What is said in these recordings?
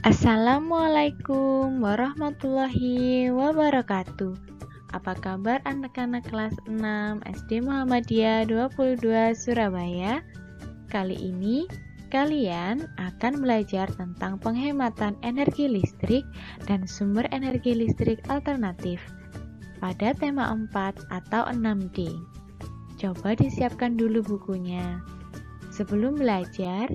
Assalamualaikum warahmatullahi wabarakatuh. Apa kabar anak-anak kelas 6 SD Muhammadiyah 22 Surabaya? Kali ini kalian akan belajar tentang penghematan energi listrik dan sumber energi listrik alternatif pada tema 4 atau 6D. Coba disiapkan dulu bukunya. Sebelum belajar,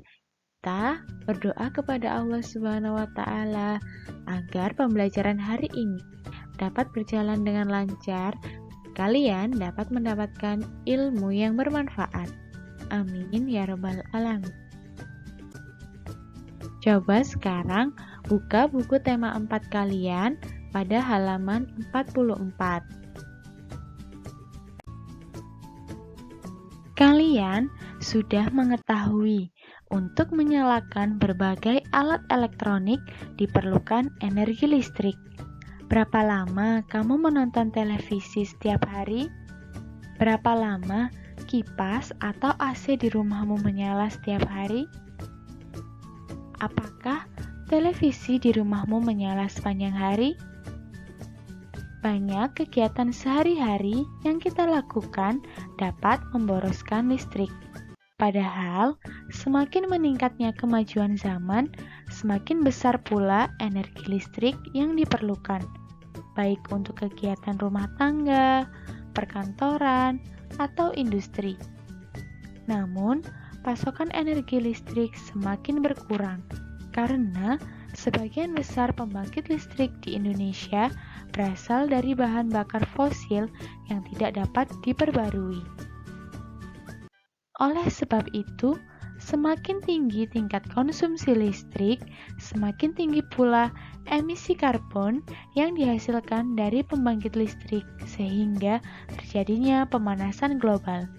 kita berdoa kepada Allah Subhanahu wa Ta'ala agar pembelajaran hari ini dapat berjalan dengan lancar, kalian dapat mendapatkan ilmu yang bermanfaat. Amin ya Rabbal Alamin. Coba sekarang buka buku tema 4 kalian pada halaman 44. Kalian sudah mengetahui untuk menyalakan berbagai alat elektronik diperlukan energi listrik. Berapa lama kamu menonton televisi setiap hari? Berapa lama kipas atau AC di rumahmu menyala setiap hari? Apakah televisi di rumahmu menyala sepanjang hari? Banyak kegiatan sehari-hari yang kita lakukan dapat memboroskan listrik. Padahal, semakin meningkatnya kemajuan zaman, semakin besar pula energi listrik yang diperlukan, baik untuk kegiatan rumah tangga, perkantoran, atau industri. Namun, pasokan energi listrik semakin berkurang, karena sebagian besar pembangkit listrik di Indonesia berasal dari bahan bakar fosil yang tidak dapat diperbarui. Oleh sebab itu, semakin tinggi tingkat konsumsi listrik, semakin tinggi pula emisi karbon yang dihasilkan dari pembangkit listrik, sehingga terjadinya pemanasan global.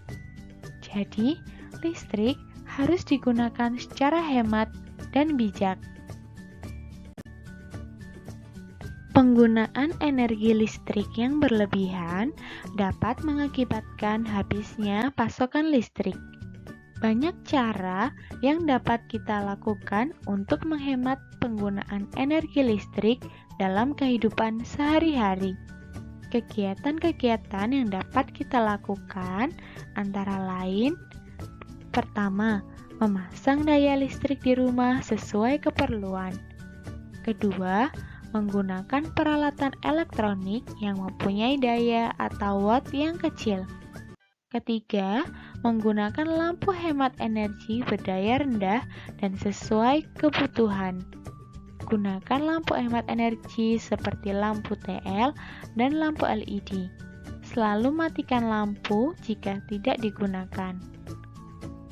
Jadi, listrik harus digunakan secara hemat dan bijak. Penggunaan energi listrik yang berlebihan dapat mengakibatkan habisnya pasokan listrik. Banyak cara yang dapat kita lakukan untuk menghemat penggunaan energi listrik dalam kehidupan sehari-hari. Kegiatan-kegiatan yang dapat kita lakukan antara lain: pertama, memasang daya listrik di rumah sesuai keperluan. Kedua, menggunakan peralatan elektronik yang mempunyai daya atau watt yang kecil. Ketiga, menggunakan lampu hemat energi berdaya rendah dan sesuai kebutuhan. Gunakan lampu hemat energi seperti lampu TL dan lampu LED. Selalu matikan lampu jika tidak digunakan.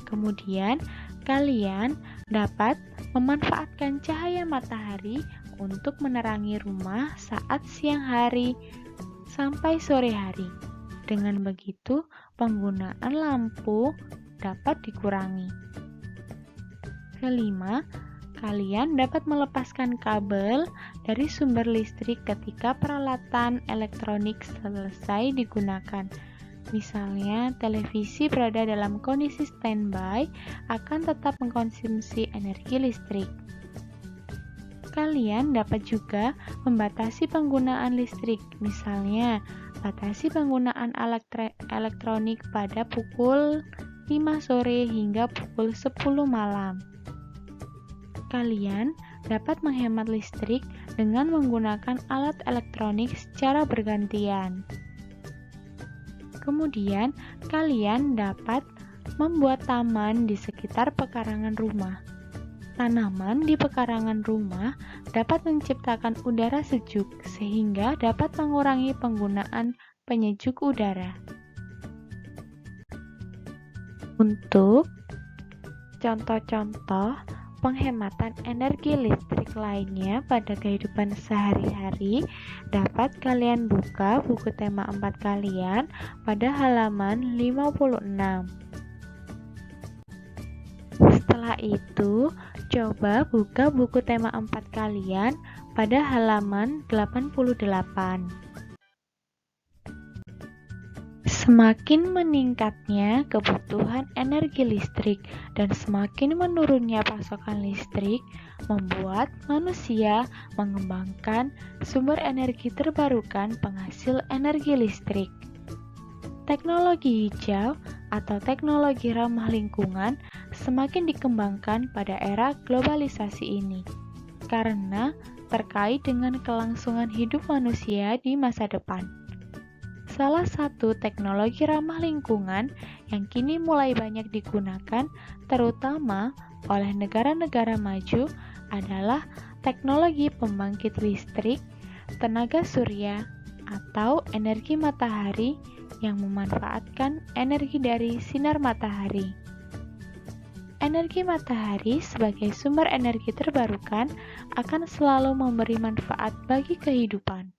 Kemudian, kalian dapat memanfaatkan cahaya matahari untuk menerangi rumah saat siang hari sampai sore hari. Dengan begitu, penggunaan lampu dapat dikurangi. Kelima, kalian dapat melepaskan kabel dari sumber listrik ketika peralatan elektronik selesai digunakan. Misalnya, televisi berada dalam kondisi standby akan tetap mengkonsumsi energi listrik. Kalian dapat juga membatasi penggunaan listrik, misalnya batasi penggunaan elektronik pada pukul 5 sore hingga pukul 10 malam. Kalian dapat menghemat listrik dengan menggunakan alat elektronik secara bergantian. Kemudian, kalian dapat membuat taman di sekitar pekarangan rumah. Tanaman di pekarangan rumah dapat menciptakan udara sejuk sehingga dapat mengurangi penggunaan penyejuk udara. Untuk contoh-contoh penghematan energi listrik lainnya pada kehidupan sehari-hari, dapat kalian buka buku tema 4 kalian pada halaman 56. Setelah itu, coba buka buku tema 4 kalian pada halaman 88. Semakin meningkatnya kebutuhan energi listrik dan semakin menurunnya pasokan listrik, membuat manusia mengembangkan sumber energi terbarukan penghasil energi listrik. Teknologi hijau atau teknologi ramah lingkungan semakin dikembangkan pada era globalisasi ini, karena terkait dengan kelangsungan hidup manusia di masa depan. Salah satu teknologi ramah lingkungan yang kini mulai banyak digunakan, terutama oleh negara-negara maju, adalah teknologi pembangkit listrik tenaga surya atau energi matahari yang memanfaatkan energi dari sinar matahari. Energi matahari sebagai sumber energi terbarukan akan selalu memberi manfaat bagi kehidupan.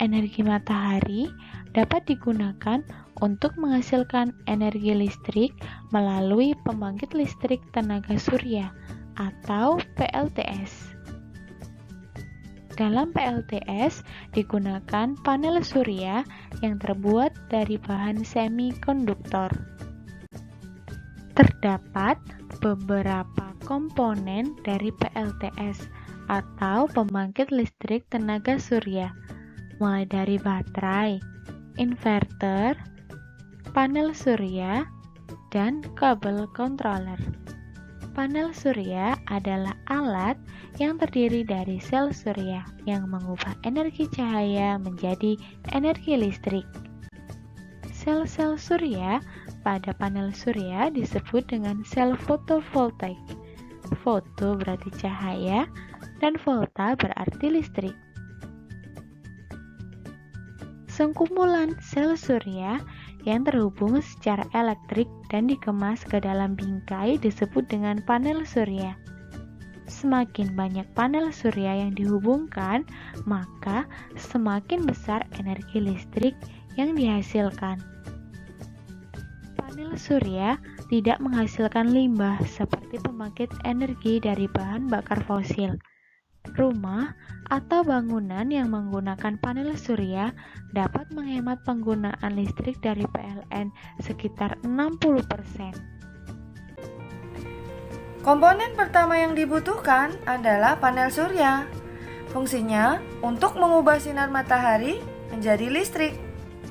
Energi matahari dapat digunakan untuk menghasilkan energi listrik melalui pembangkit listrik tenaga surya atau PLTS. Dalam PLTS digunakan panel surya yang terbuat dari bahan semikonduktor. Terdapat beberapa komponen dari PLTS atau pembangkit listrik tenaga surya, mulai dari baterai, inverter, panel surya, dan kabel controller. Panel surya adalah alat yang terdiri dari sel surya yang mengubah energi cahaya menjadi energi listrik. Sel-sel surya pada panel surya disebut dengan sel fotovoltaik. Foto berarti cahaya dan volta berarti listrik. Sengkumulan sel surya yang terhubung secara elektrik dan dikemas ke dalam bingkai disebut dengan panel surya. Semakin banyak panel surya yang dihubungkan, maka semakin besar energi listrik yang dihasilkan. Panel surya tidak menghasilkan limbah seperti pembangkit energi dari bahan bakar fosil. Rumah atau bangunan yang menggunakan panel surya dapat menghemat penggunaan listrik dari PLN sekitar 60%. Komponen pertama yang dibutuhkan adalah panel surya. Fungsinya untuk mengubah sinar matahari menjadi listrik.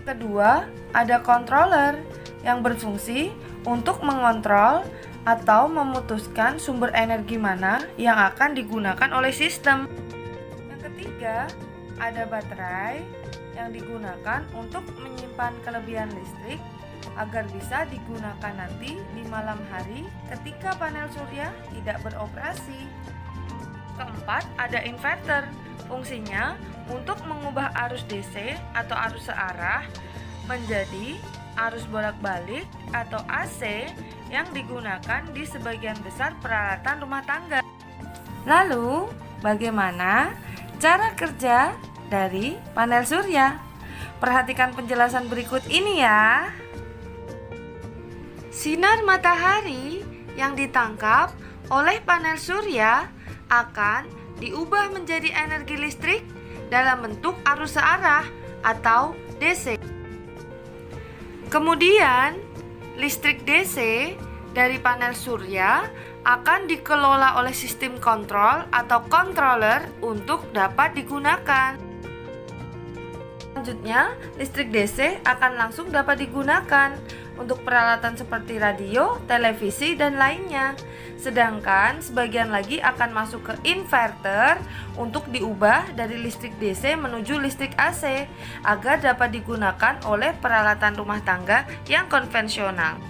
Kedua, ada controller yang berfungsi untuk mengontrol atau memutuskan sumber energi mana yang akan digunakan oleh sistem. Yang ketiga, ada baterai yang digunakan untuk menyimpan kelebihan listrik agar bisa digunakan nanti di malam hari ketika panel surya tidak beroperasi. Keempat, ada inverter. Fungsinya untuk mengubah arus DC atau arus searah menjadi arus bolak-balik atau AC yang digunakan di sebagian besar peralatan rumah tangga. Lalu, bagaimana cara kerja dari panel surya? Perhatikan penjelasan berikut ini ya. Sinar matahari yang ditangkap oleh panel surya akan diubah menjadi energi listrik dalam bentuk arus searah atau DC. Kemudian, listrik DC dari panel surya akan dikelola oleh sistem kontrol atau controller untuk dapat digunakan. Selanjutnya, listrik DC akan langsung dapat digunakan untuk peralatan seperti radio, televisi, dan lainnya. Sedangkan sebagian lagi akan masuk ke inverter untuk diubah dari listrik DC menuju listrik AC agar dapat digunakan oleh peralatan rumah tangga yang konvensional.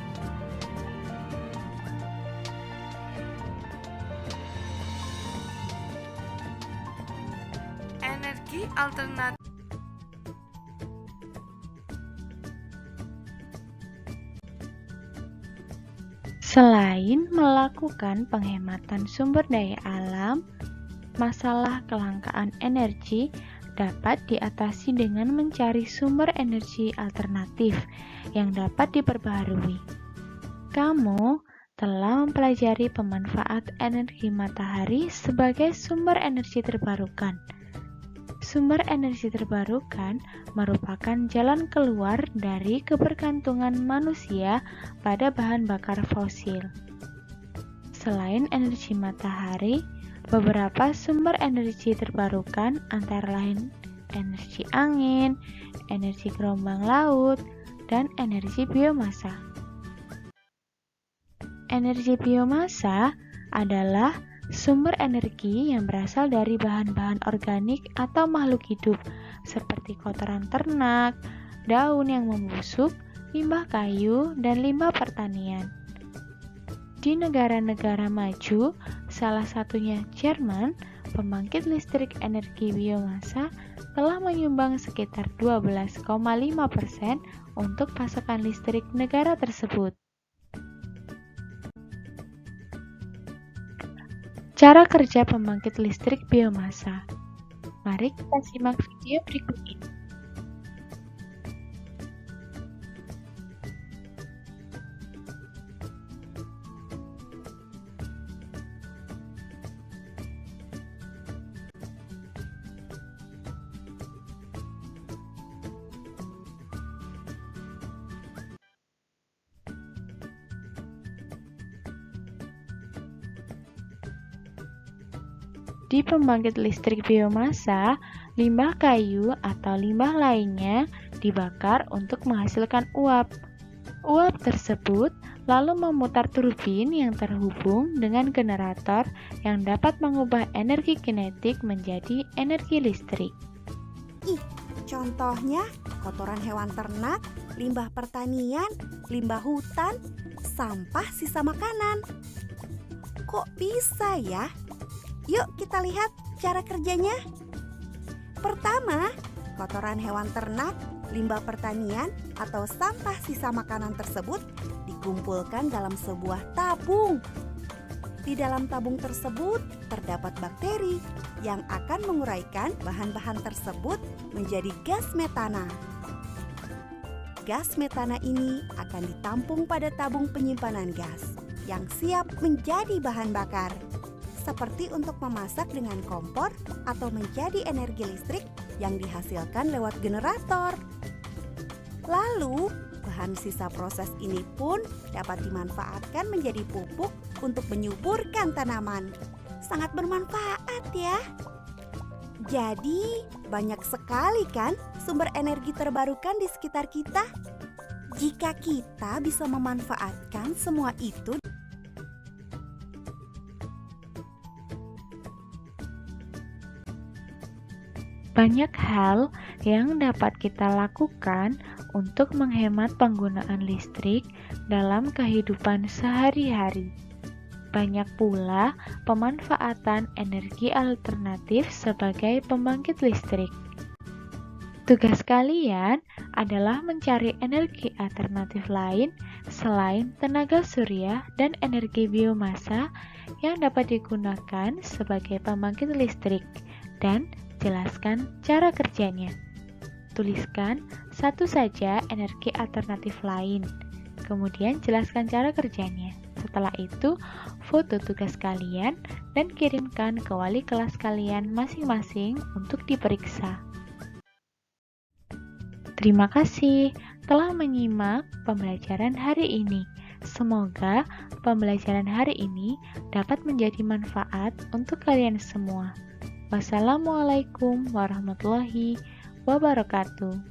Energi alternatif. Selain melakukan penghematan sumber daya alam, masalah kelangkaan energi dapat diatasi dengan mencari sumber energi alternatif yang dapat diperbaharui. Kamu telah mempelajari pemanfaat energi matahari sebagai sumber energi terbarukan. Sumber energi terbarukan merupakan jalan keluar dari kebergantungan manusia pada bahan bakar fosil. Selain energi matahari, beberapa sumber energi terbarukan antara lain energi angin, energi gelombang laut, dan energi biomasa. Energi biomasa adalah sumber energi yang berasal dari bahan-bahan organik atau makhluk hidup seperti kotoran ternak, daun yang membusuk, limbah kayu, dan limbah pertanian. Di negara-negara maju, salah satunya Jerman, pembangkit listrik energi biomasa telah menyumbang sekitar 12,5% untuk pasokan listrik negara tersebut. Cara kerja pembangkit listrik biomasa. Mari kita simak video berikut ini. Di pembangkit listrik biomasa, limbah kayu atau limbah lainnya dibakar untuk menghasilkan uap. Uap tersebut lalu memutar turbin yang terhubung dengan generator yang dapat mengubah energi kinetik menjadi energi listrik. Contohnya kotoran hewan ternak, limbah pertanian, limbah hutan, sampah sisa makanan. Kok bisa ya? Yuk kita lihat cara kerjanya. Pertama, kotoran hewan ternak, limbah pertanian, atau sampah sisa makanan tersebut dikumpulkan dalam sebuah tabung. Di dalam tabung tersebut terdapat bakteri yang akan menguraikan bahan-bahan tersebut menjadi gas metana. Gas metana ini akan ditampung pada tabung penyimpanan gas yang siap menjadi bahan bakar, seperti untuk memasak dengan kompor atau menjadi energi listrik yang dihasilkan lewat generator. Lalu, bahan sisa proses ini pun dapat dimanfaatkan menjadi pupuk untuk menyuburkan tanaman. Sangat bermanfaat ya. Jadi, banyak sekali kan sumber energi terbarukan di sekitar kita? Jika kita bisa memanfaatkan semua itu, banyak hal yang dapat kita lakukan untuk menghemat penggunaan listrik dalam kehidupan sehari-hari. Banyak pula pemanfaatan energi alternatif sebagai pembangkit listrik. Tugas kalian adalah mencari energi alternatif lain selain tenaga surya dan energi biomasa yang dapat digunakan sebagai pembangkit listrik dan jelaskan cara kerjanya. Tuliskan satu saja energi alternatif lain, kemudian jelaskan cara kerjanya. Setelah itu, foto tugas kalian dan kirimkan ke wali kelas kalian masing-masing untuk diperiksa. Terima kasih telah menyimak pembelajaran hari ini. Semoga pembelajaran hari ini dapat menjadi manfaat untuk kalian semua. Wassalamualaikum warahmatullahi wabarakatuh.